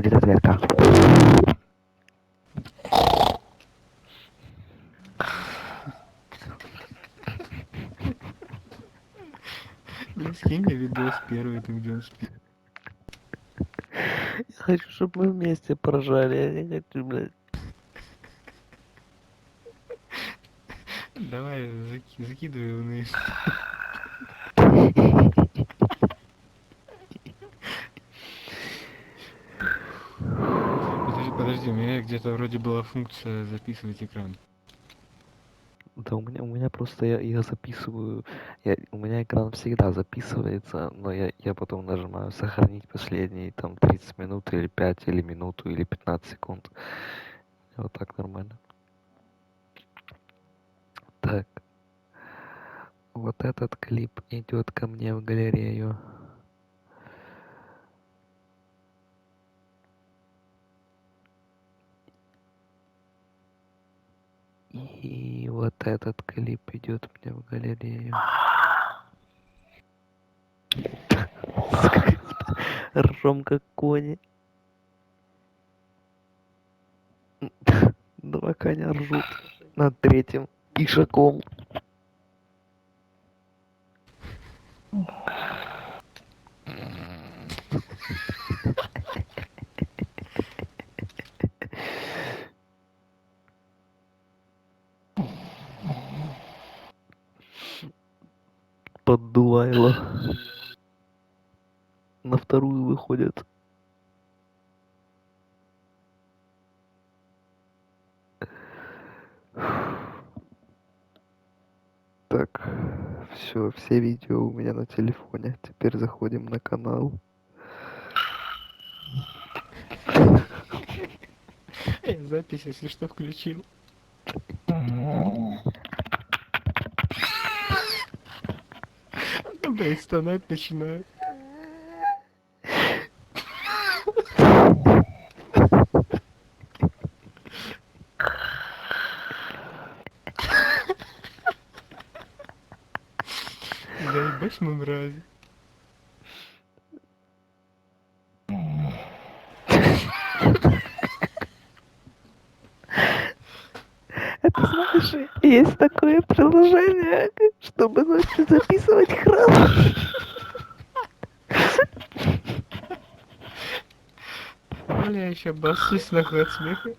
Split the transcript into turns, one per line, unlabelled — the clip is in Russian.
будет ответка.
Блин, скинь мне видос первый, ты где он спит.
Я хочу, чтобы мы вместе поржали, я не хочу, блядь.
Давай, закидывай его на Подожди, у меня где-то вроде была функция записывать экран.
Да у меня просто я записываю, у меня экран всегда записывается, но я потом нажимаю сохранить последние там 30 минут или 5 или минуту или 15 секунд. И вот так нормально. Так, вот этот клип идет ко мне в галерею. И вот этот клип идет мне в галерею. Ржем как кони. Два коня ржут над третьим ишаком. Поддувайло. На вторую выходят. Так, все видео у меня на телефоне. Теперь заходим на канал.
Запись, если что, включил. Блять, стонать начинаю. Да ебать мы мрази.
Это знаешь, есть такое приложение, чтобы ночью записывать храп.
Бля, я еще обоссусь нахуй от смеха.